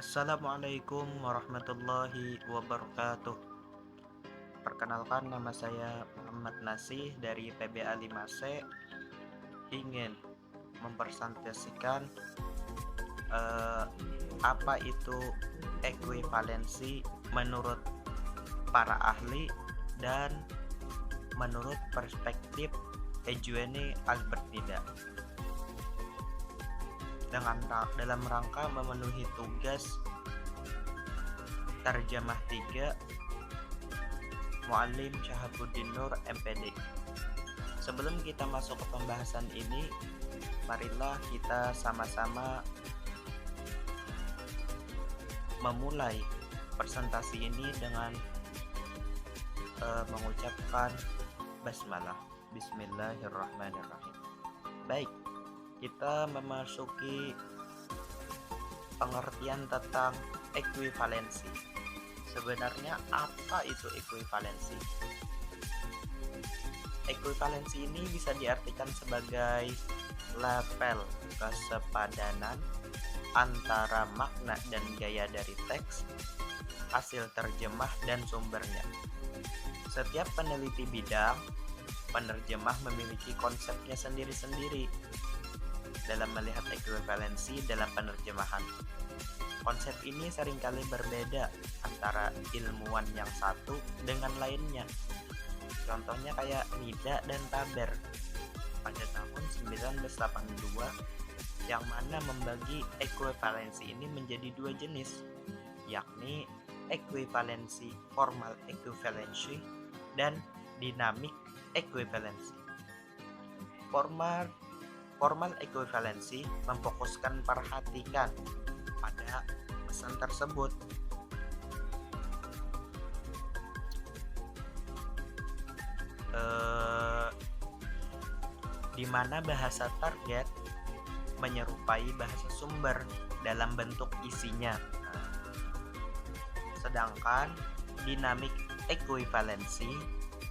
Assalamualaikum warahmatullahi wabarakatuh. Perkenalkan, nama saya Muhammad Nasih dari PBA 5C. Ingin mempresentasikan apa itu ekuivalensi menurut para ahli dan menurut perspektif Eugene Albertida. Dalam rangka memenuhi tugas terjemah 3 Muallim Syahabuddin Nur MPD. Sebelum kita masuk ke pembahasan ini, marilah kita sama-sama memulai presentasi ini dengan mengucapkan basmalah. Bismillahirrahmanirrahim. Baik, kita memasuki pengertian tentang ekuivalensi. Sebenarnya apa itu ekuivalensi? Ekuivalensi ini bisa diartikan sebagai level kesepadanan antara makna dan gaya dari teks, hasil terjemah, dan sumbernya. Setiap peneliti bidang penerjemah memiliki konsepnya sendiri-sendiri dalam melihat ekuivalensi dalam penerjemahan. Konsep ini seringkali berbeda antara ilmuwan yang satu dengan lainnya. Contohnya kayak Nida dan Taber pada tahun 1982, yang mana membagi ekuivalensi ini menjadi dua jenis, yakni ekuivalensi formal equivalency dan dynamic equivalency. Formal equivalency memfokuskan perhatikan pada pesan tersebut. Di mana bahasa target menyerupai bahasa sumber dalam bentuk isinya. Sedangkan dynamic equivalency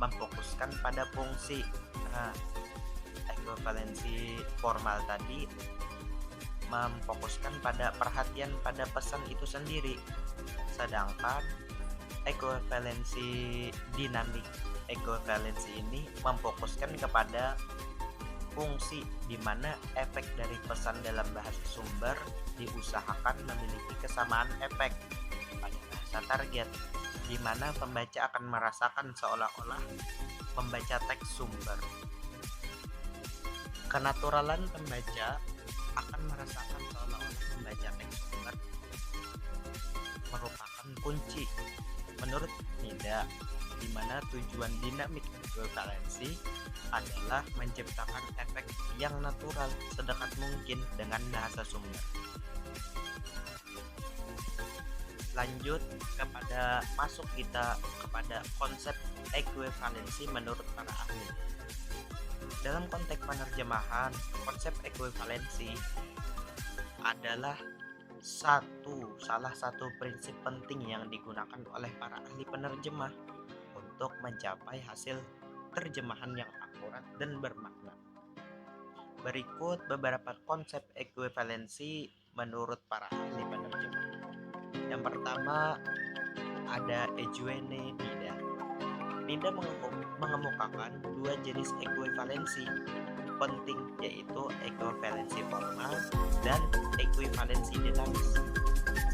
memfokuskan pada fungsi. Ekuivalensi formal tadi memfokuskan pada perhatian pada pesan itu sendiri, sedangkan ekuivalensi dynamic ekuivalensi ini memfokuskan kepada fungsi, di mana efek dari pesan dalam bahasa sumber diusahakan memiliki kesamaan efek pada bahasa target, di mana pembaca akan merasakan seolah-olah membaca teks sumber. Kenaturalan pembaca akan merasakan seolah-olah membaca teks sumber merupakan kunci menurut Nida, di mana tujuan dinamik ekuivalensi adalah menciptakan efek yang natural sedekat mungkin dengan bahasa sumber. Lanjut masuk kita kepada konsep ekuivalensi menurut para ahli. Dalam konteks penerjemahan, konsep ekuivalensi adalah salah satu prinsip penting yang digunakan oleh para ahli penerjemah untuk mencapai hasil terjemahan yang akurat dan bermakna. Berikut beberapa konsep ekuivalensi menurut para ahli penerjemah. Yang pertama ada Eugene Nida. Nida mengemukakan dua jenis ekuivalensi penting, yaitu ekuivalensi formal dan ekuivalensi dinamis.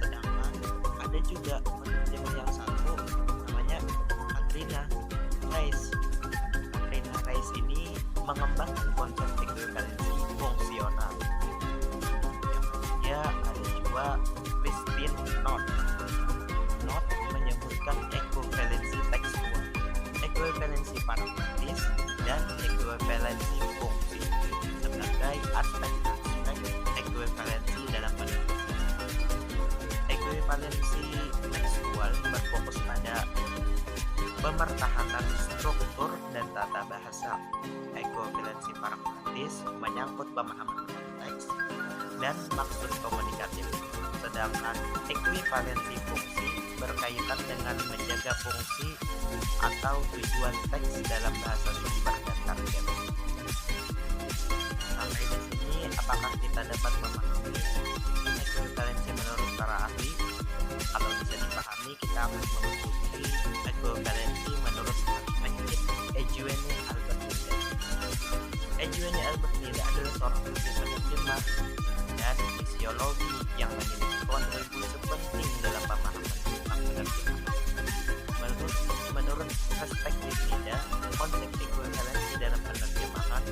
Sedangkan ada juga penerjemah yang satu namanya Katrina Reis. Katrina Reis ini mengembangkan konsep ekuivalensi fungsional. Yang ketiga ada juga Christine Knott. Knott menyebutkan ekuivalensi tekstual, ekuivalensi pragmatis, dan ekuivalensi fungsi sebagai aspek-aspek ekuivalensi dalam penerjemahan. Ekuivalensi tekstual berfokus pada pemertahanan struktur dan tata bahasa. Ekuivalensi pragmatis menyangkut pemahaman konteks dan maksud komunikatif. Sedangkan ekuivalensi fungsi berkaitan dengan menjaga fungsi atau tujuan teks dalam bahasa sumber dan target. Sampai di sini, apakah kita dapat memahami ekuivalensi menurut para ahli? kita akan memasuki ekuivalensi menurut perspektif Eugenie Albert Nida. Eugenie Albert Nida adalah seorang penerjemah dan fisiologi yang memiliki kontribusi penting dalam pemahaman tentang penerjemahan. Menurut perspektif Nida, konsep ekuivalensi dalam penerjemahan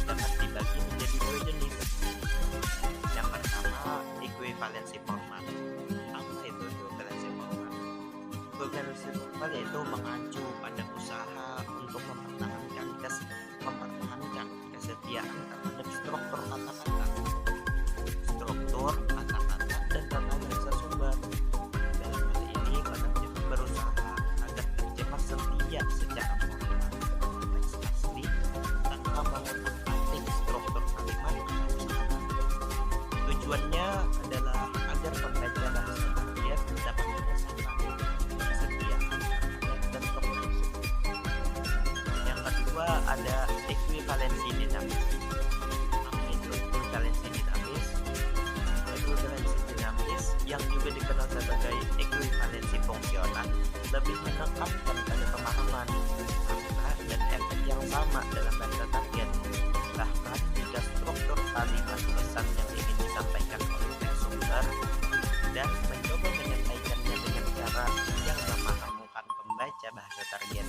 dapat dibagi menjadi dua jenis. Yang pertama, ekuivalensi formal. Apa itu ekuivalensi formal? Ekuivalensi formal yaitu mengacu pada usaha untuk mempertahankan kesetiaan terhadap struktur kata-kata, dan tata bahasa sumber. Dalam hal ini, penerjemah berusaha agar terjemah setia secara formal terhadap teks asli tanpa mengutak-atik struktur kalimat atau usaha. Tujuannya adalah agar pembaca bahasa target dapat merasakan kesetiaan terhadap bentuk tersebut. Yang kedua ada ekuivalensi dinamis. Apa itu ekuivalensi dinamis? Ekuivalensi dinamis yang juga dikenal sebagai ekuivalensi fungsional lebih menekankan pada pemahaman makna dan efek yang sama dalam bahasa target. Bahkan jika struktur kalimat pesan yang ingin disampaikan oleh teks sumber dan mencoba menyampaikannya dengan cara yang memahamkan pembaca bahasa target.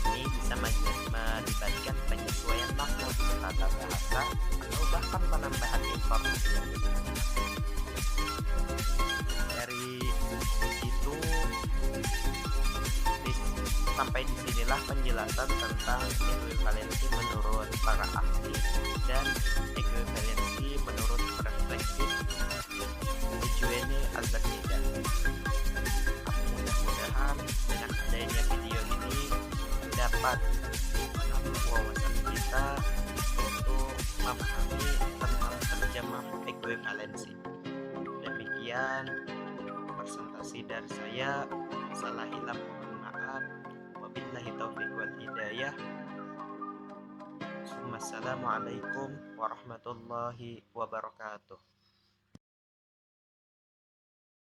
Ini bisa melibatkan penyesuaian makna tata bahasa atau bahkan penambahan informasi yang dibutuhkan. Dari situ sampai disinilah penjelasan tentang ekuivalensi menurut para ahli dan ekuivalensi menurut perspektif Eugenie Albert Nida. Mudah-mudahan dengan adanya video ini dapat menambah wawasan kita untuk memahami tentang terjemah ekuivalensi. Demikian presentasi dari saya. Salah hilaf mohon maaf. Wabillahi taufiq wal hidayah. Assalamualaikum warahmatullahi wabarakatuh.